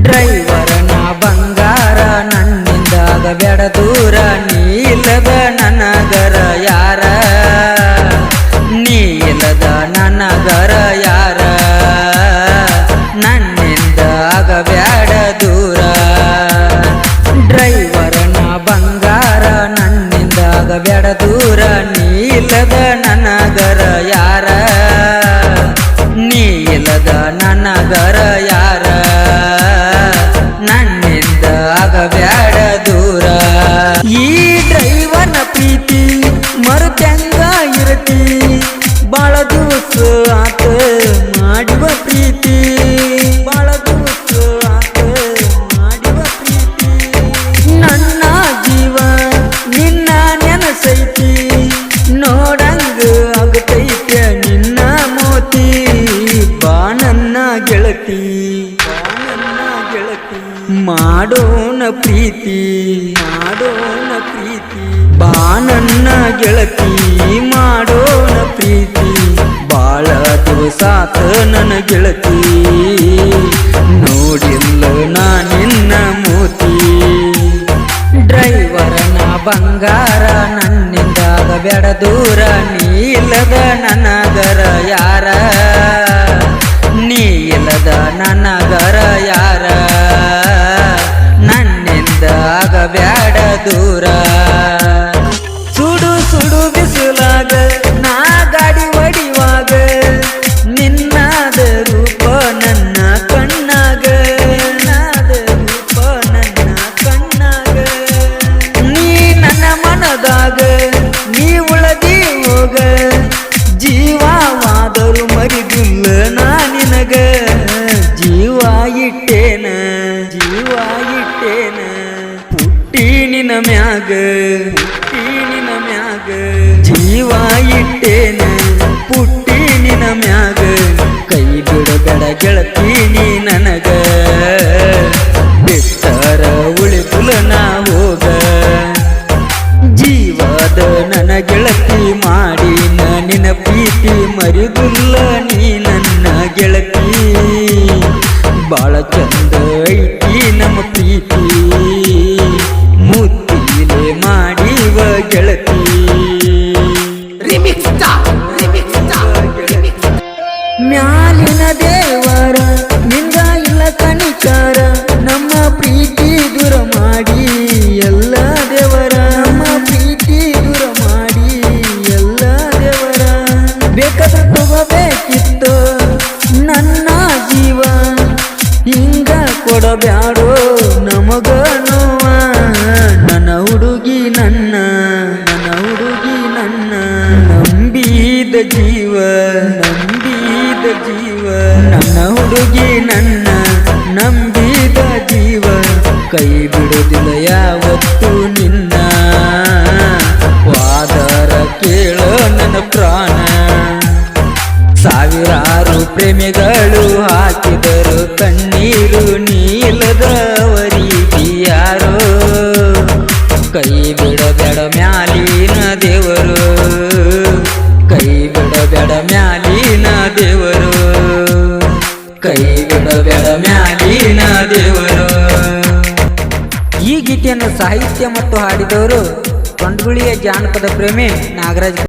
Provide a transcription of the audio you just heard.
ಡ್ರೈವರನ ಬಂಗಾರ ನನ್ನಿಂದಾಗ ಬೇಡ ದೂರ, ನೀ ಇಲ್ಲದ ನನಗರ ಯಾರ, ನೀ ಇಲ್ಲದ ನನಗರ ಯಾರ, ನನ್ನಿಂದಾಗ ಬೇಡ ದೂರ. ಡ್ರೈವರನ ಬಂಗಾರ ನನ್ನಿಂದಾಗ ಬೇಡ ದೂರ, ನೀ ಇಲ್ಲದ ನನಗರ ಯಾರ, ನೀ ಇಲ್ಲದ ನನಗರ ಯಾರ, ನನ್ನಿಂದ ಆಗಬ್ಯಾಡ ದೂರ. ಈ ಡ್ರೈವರ್ನ ಪ್ರೀತಿ ಮರುತ್ಯಂಗ ಇರತಿ, ಬಾಳ ದಿವಸ ಆತ ಮಾಡುವ ಪ್ರೀತಿ, ಬಾಳ ದಿವಸ ಆತ ಮಾಡುವ ಪ್ರೀತಿ. ನನ್ನ ಜೀವ ನಿನ್ನ ನೆನಸೈತಿ, ನೋಡಂಗ ಆಗತೈತೆ ನಿನ್ನ ಮೋತಿ. ಬಾ ನನ್ನ ಗೆಳತಿ, ಮಾಡೋಣ ಪ್ರೀತಿ, ಮಾಡೋಣ ಪ್ರೀತಿ. ಬಾ ನನ್ನ ಗೆಳತಿ ಮಾಡೋಣ ಪ್ರೀತಿ, ಬಾಳ ದಿವಸಾತ ನನ್ನ ಗೆಳತಿ, ನೋಡಿಲ್ಲ ನಾ ನಿನ್ನ ಮೋತಿ. ಡ್ರೈವರನ ಬಂಗಾರ ನನ್ನಿಂದಾಗ ಬೇಡ ದೂರ, ನೀ ಇಲ್ಲದ ನನಗರ ಯಾರ, ನೀ ಇಲ್ಲದ ನನಗರ ಯಾರ, ನನ್ನಿಂದ ಆಗಬ್ಯಾಡ ದೂರ. ಸುಡು ಸುಡು ಬಿಸಿಲಾಗ ನಾ ಗಾಡಿ ಹೊಡಿವಾಗ, ನಿನ್ನಾದ ರೂಪ ನನ್ನ ಕಣ್ಣಾಗ, ನಾದ ರೂಪ ನನ್ನ ಕಣ್ಣಾಗ. ನೀ ನನ್ನ ಮನದಾಗ ನೀ ಉಳದಿ ಹೋಗ, ಜೀವವಾದರೂ ಮರಿದಿಲ್ಲ ನಾ ನಿನಗ. ಜೀವ ಇಟ್ಟೇನ, ಜೀವ ಇಟ್ಟೇನ, ಪುಟ್ಟಿ ನಿನ ಮ್ಯಾಗ, ಪುಟ್ಟಿ ನಿನ ಮ್ಯಾಗ. ಜೀವ ಇಟ್ಟೇನ ಪುಟ್ಟಿ ನಿನ ಮ್ಯಾಗ, ಕೈ ಬಿಡಬೇಡ ಗೆಳತಿ ನೀ ನನಗ. ಬಿಟ್ಟರ ಉಳಿದುಲ ನಾ ಹೋಗ, ಜೀವದ ನನ್ನ ಗೆಳತಿ ಮಾಡಿ ನಿನ್ನ ಪ್ರೀತಿ ಮರಿದುಲ್ಲ ನೀ ನನ್ನ ಗೆಳತಿ. ಬಾಳ ಚಂದ ಐತಿ ನಮ್ಮ ಪ್ರೀತಿ, ಮುತ್ತಿಲೆ ಮಾಡಿವ ಗೆಳತಿ. ಮ್ಯಾಲಿನ ದೇವರ ನಿಂದ ಇಲ್ಲ ಕಣಿಕಾರ, ನಮ್ಮ ಪ್ರೀತಿ ದೂರ ಮಾಡಿ ಎಲ್ಲ ದೇವರ, ನಮ್ಮ ಪ್ರೀತಿ ದೂರ ಮಾಡಿ ಎಲ್ಲ ದೇವರ. ಬೇಕಾದ್ರೆ ತಗೋಬೇಕಿತ್ತು ನನ್ನ ಜೀವ, ಹಿಂಗ ಕೊಡಬ್ಯಾಡೋ ನಮಗ ನೋವ. ನನ್ನ ಹುಡುಗಿ ನನ್ನ, ನನ್ನ ಹುಡುಗಿ ನನ್ನ, ನಂಬಿದ ಜೀವ, ನಂಬಿದ ಜೀವ. ನನ್ನ ಹುಡುಗಿ ನನ್ನ ನಂಬಿದ ಜೀವ, ಕೈ ಬಿಡೋದಿಲ್ಲ ಯಾವತ್ತು ನಿನ್ನ. ವಾದರ ಕೇಳ ನನ್ನ ಪ್ರಾಣ, ಸಾವಿರಾರು ಪ್ರೇಮಿಗಳು ಹಾಕಿದರು ಕಣ್ಣೀರು, ನೀಲದವರಿಗೆ ಯಾರೋ. ಕೈ ಬಿಡಬೇಡ ಮ್ಯಾಲಿನ ದೇವರು, ಕೈ ಬಿಡಬೇಡ ಮ್ಯಾಲಿನ ದೇವರು, ಕೈ ಬಿಡಬೇಡ ಮ್ಯಾಲಿನ ದೇವರು. ಈ ಗೀತೆಯನ್ನು ಸಾಹಿತ್ಯ ಮತ್ತು ಹಾಡಿದವರು ಕೊಂಡಗುಳಿಯ ಜಾನಪದ ಪ್ರೇಮಿ ನಾಗರಾಜ್.